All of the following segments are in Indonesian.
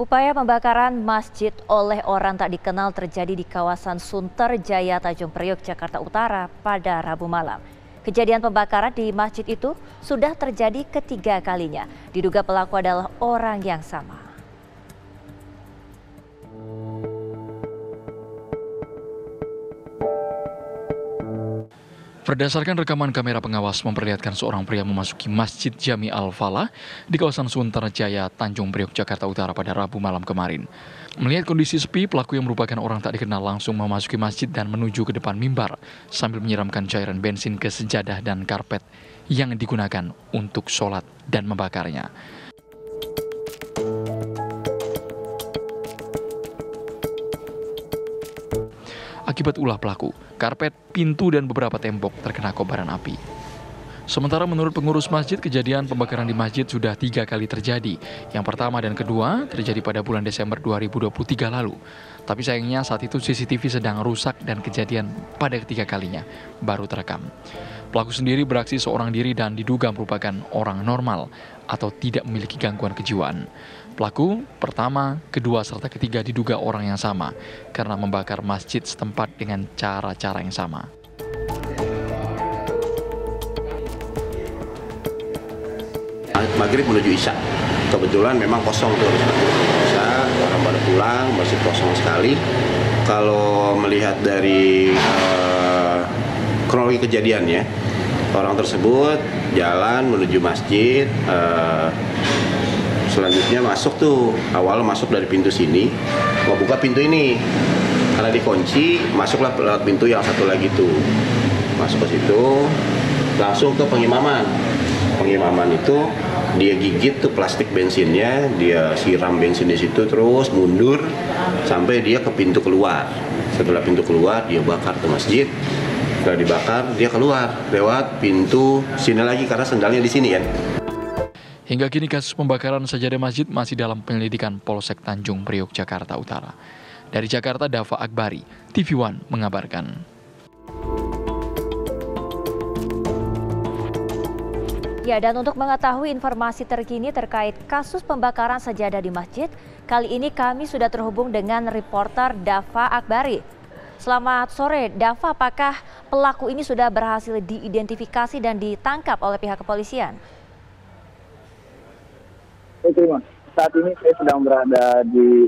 Upaya pembakaran masjid oleh orang tak dikenal terjadi di kawasan Sunterjaya, Tanjung Priok, Jakarta Utara pada Rabu malam. Kejadian pembakaran di masjid itu sudah terjadi ketiga kalinya. Diduga pelaku adalah orang yang sama. Berdasarkan rekaman kamera pengawas memperlihatkan seorang pria memasuki Masjid Jami Al-Falah di kawasan Sunterjaya, Tanjung Priok, Jakarta Utara pada Rabu malam kemarin. Melihat kondisi sepi, pelaku yang merupakan orang tak dikenal langsung memasuki masjid dan menuju ke depan mimbar sambil menyiramkan cairan bensin ke sejadah dan karpet yang digunakan untuk sholat dan membakarnya. Akibat ulah pelaku, karpet, pintu, dan beberapa tembok terkena kobaran api. Sementara menurut pengurus masjid, kejadian pembakaran di masjid sudah 3 kali terjadi. Yang pertama dan kedua terjadi pada bulan Desember 2023 lalu. Tapi sayangnya saat itu CCTV sedang rusak dan kejadian pada ketiga kalinya baru terekam. Pelaku sendiri beraksi seorang diri dan diduga merupakan orang normal atau tidak memiliki gangguan kejiwaan. Pelaku pertama, kedua, serta ketiga diduga orang yang sama karena membakar masjid setempat dengan cara-cara yang sama. Maghrib menuju Isya, kebetulan memang kosong tuh Isya, orang pada pulang, masjid kosong sekali. Kalau melihat dari kronologi kejadiannya, orang tersebut jalan menuju masjid, selanjutnya masuk tuh, awal masuk dari pintu sini, mau buka pintu ini, karena dikunci, masuklah lewat pintu yang satu lagi tuh, masuk ke situ, langsung ke pengimaman. Pengimaman itu dia gigit tuh plastik bensinnya, dia siram bensin di situ, terus mundur sampai dia ke pintu keluar. Setelah pintu keluar, dia bakar ke masjid. Setelah dibakar, dia keluar lewat pintu sini lagi karena sendalnya di sini kan. Hingga kini kasus pembakaran sajadah masjid masih dalam penyelidikan Polsek Tanjung Priok, Jakarta Utara. Dari Jakarta, Dava Akbari, TV One mengabarkan. Ya, dan untuk mengetahui informasi terkini terkait kasus pembakaran sajadah di masjid, kali ini kami sudah terhubung dengan reporter Dava Akbari. Selamat sore, Dava, apakah pelaku ini sudah berhasil diidentifikasi dan ditangkap oleh pihak kepolisian? Oke, Mas. Saat ini saya sedang berada di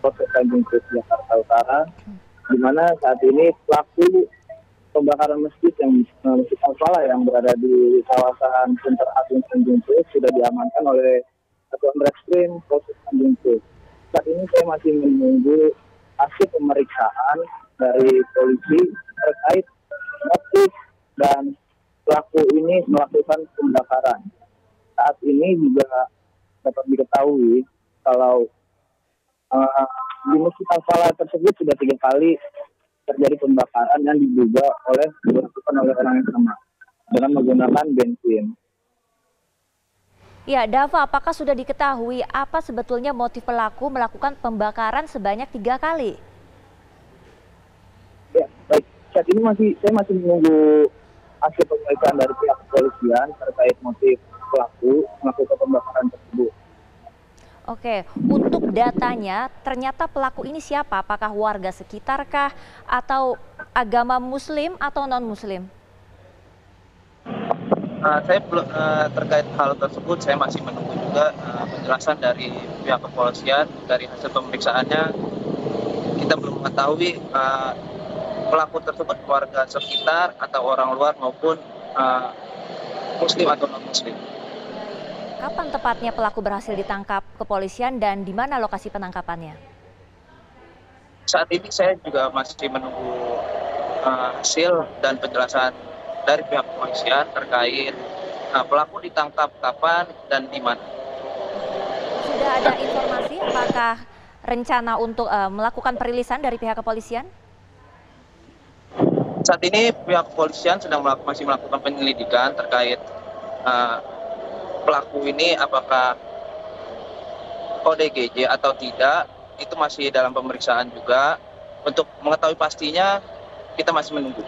Polsek Tanjung Priok, Jakarta Utara, di mana saat ini pelaku pembakaran masjid Masjid Al-Falah yang berada di kawasan Sunter Agung Tanjung Priok sudah diamankan oleh Satuan Reskrim Polsek Tanjung Priok. Saat ini saya masih menunggu hasil pemeriksaan dari polisi terkait motif dan pelaku ini melakukan pembakaran. Saat ini juga dapat diketahui kalau di Masjid Al-Falah tersebut sudah 3 kali terjadi pembakaran yang diduga dilakukan oleh orang yang sama dengan menggunakan bensin. Ya, Dava, apakah sudah diketahui apa sebetulnya motif pelaku melakukan pembakaran sebanyak 3 kali? Ya, baik. Saat ini saya masih menunggu hasil pemeriksaan dari pihak kepolisian terkait motif pelaku melakukan pembakaran tersebut. Oke, untuk datanya ternyata pelaku ini siapa? Apakah warga sekitarkah atau agama muslim atau non-muslim? Saya belum terkait hal tersebut, saya masih menunggu juga penjelasan dari pihak kepolisian. Dari hasil pemeriksaannya kita belum mengetahui pelaku tersebut warga sekitar atau orang luar maupun muslim atau non-muslim. Kapan tepatnya pelaku berhasil ditangkap kepolisian dan di mana lokasi penangkapannya? Saat ini saya juga masih menunggu hasil dan penjelasan dari pihak kepolisian terkait pelaku ditangkap kapan dan di mana. Sudah ada informasi apakah rencana untuk melakukan perilisan dari pihak kepolisian? Saat ini pihak kepolisian masih melakukan penyelidikan terkait pelaku ini apakah ODGJ atau tidak, itu masih dalam pemeriksaan juga. Untuk mengetahui pastinya kita masih menunggu.